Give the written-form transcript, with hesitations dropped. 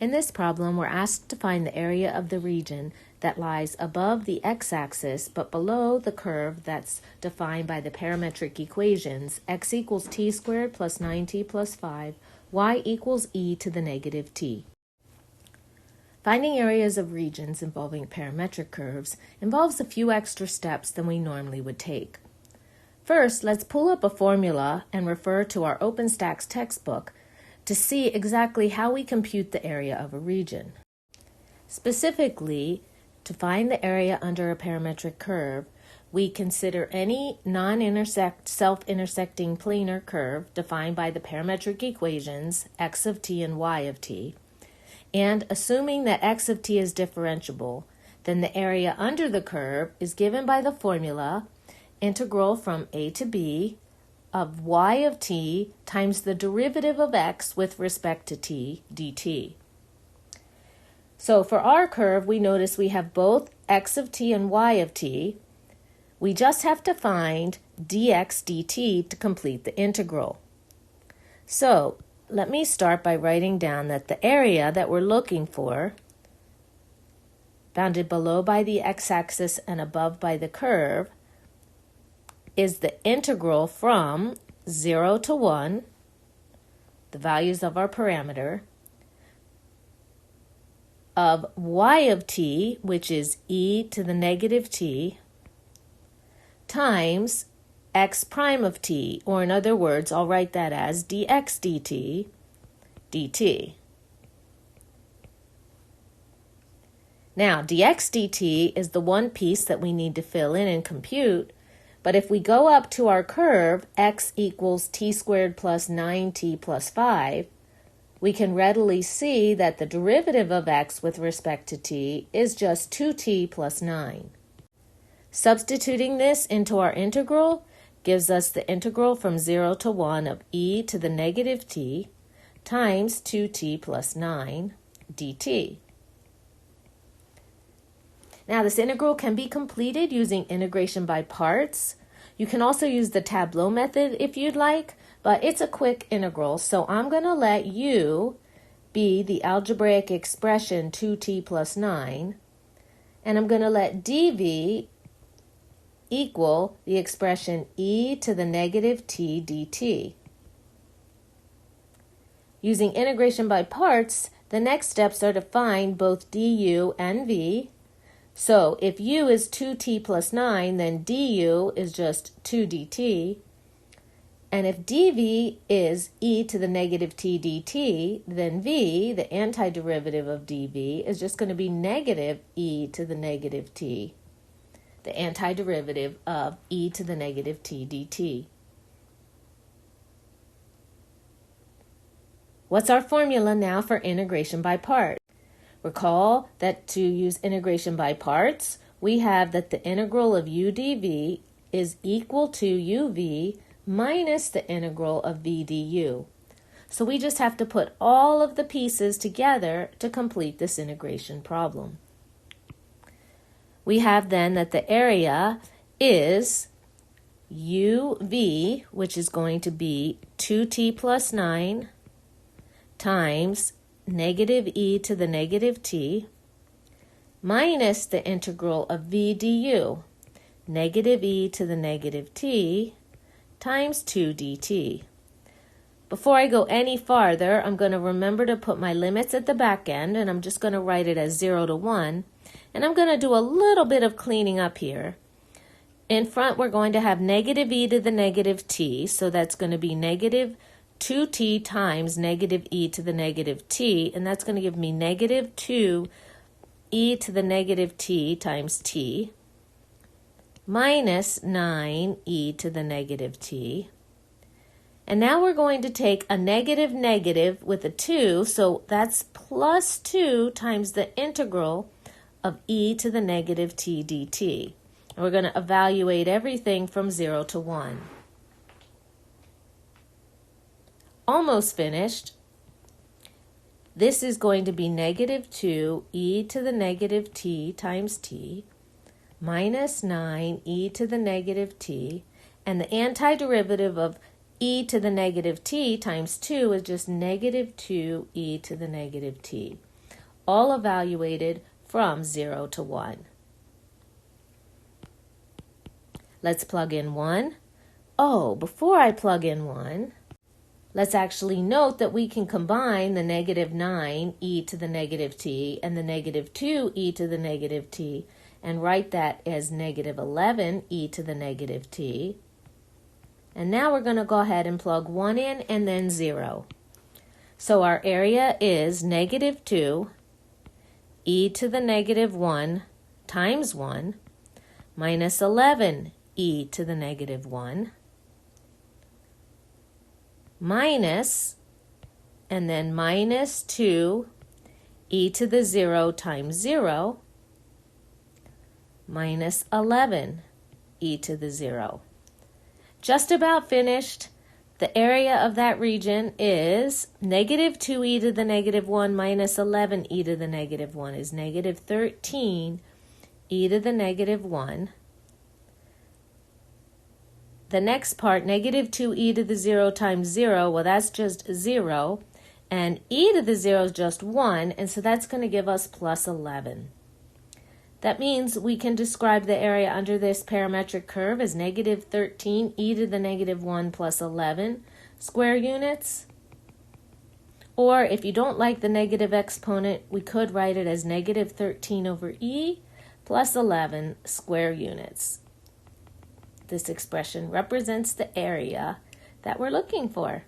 In this problem, we're asked to find the area of the region that lies above the x-axis but below the curve that's defined by the parametric equations x equals t squared plus 9t plus 5, y equals e to the negative t. Finding areas of regions involving parametric curves involves a few extra steps than we normally would take. First, let's pull up a formula and refer to our OpenStax textbook to see exactly how we compute the area of a region. Specifically, to find the area under a parametric curve, we consider any self-intersecting planar curve defined by the parametric equations x of t and y of t, and assuming that x of t is differentiable, then the area under the curve is given by the formula integral from a to b of y of t times the derivative of x with respect to t dt. So for our curve, we notice we have both x of t and y of t. We just have to find dx dt to complete the integral. So let me start by writing down that the area that we're looking for, bounded below by the x-axis and above by the curve, is the integral from 0 to 1, the values of our parameter, of y of t, which is e to the negative t, times x prime of t, or in other words, I'll write that as dx dt. Now, dx dt is the one piece that we need to fill in and compute, but if we go up to our curve, x equals t squared plus 9t plus 5, we can readily see that the derivative of x with respect to t is just 2t plus 9. Substituting this into our integral gives us the integral from 0 to 1 of e to the negative t times 2t plus 9 dt. Now, this integral can be completed using integration by parts. You can also use the tableau method if you'd like, but it's a quick integral, so I'm going to let u be the algebraic expression 2t plus 9, and I'm going to let dv equal the expression e to the negative t dt. Using integration by parts, the next steps are to find both du and v. So if u is 2t plus 9, then du is just 2 dt. And if dv is e to the negative t dt, then v, the antiderivative of dv, is just going to be negative e to the negative t, the antiderivative of e to the negative t dt. What's our formula now for integration by parts? Recall that to use integration by parts, we have that the integral of u dv is equal to uv minus the integral of v du. So we just have to put all of the pieces together to complete this integration problem. We have then that the area is uv, which is going to be 2t plus 9 times negative e to the negative t minus the integral of v du, negative e to the negative t times 2 dt. Before I go any farther, I'm going to remember to put my limits at the back end, and I'm just going to write it as 0 to 1, and I'm going to do a little bit of cleaning up here. In front, we're going to have negative e to the negative t, so that's going to be negative 2t times negative e to the negative t, and that's going to give me negative 2 e to the negative t times t minus 9 e to the negative t. And now we're going to take a negative negative with a 2, so that's plus 2 times the integral of e to the negative t dt. And we're going to evaluate everything from 0 to 1. Almost finished. This is going to be negative 2 e to the negative t times t minus 9 e to the negative t, and the antiderivative of e to the negative t times 2 is just negative 2 e to the negative t. all evaluated from 0 to 1. Let's plug in 1. Oh, before I plug in 1, let's actually note that we can combine the negative 9 e to the negative t and the negative 2 e to the negative t and write that as negative 11 e to the negative t. And now we're going to go ahead and plug 1 in and then 0. So our area is negative 2 e to the negative 1 times 1 minus 11 e to the negative 1 minus, and then minus 2 e to the 0 times 0 minus 11 e to the 0. Just about finished. The area of that region is negative 2 e to the negative 1 minus 11 e to the negative 1 is negative 13 e to the negative 1. The next part, negative 2 e to the 0 times 0, well, that's just 0. And e to the 0 is just 1, and so that's going to give us plus 11. That means we can describe the area under this parametric curve as negative 13 e to the negative 1 plus 11 square units. Or if you don't like the negative exponent, we could write it as negative 13 over e plus 11 square units. This expression represents the area that we're looking for.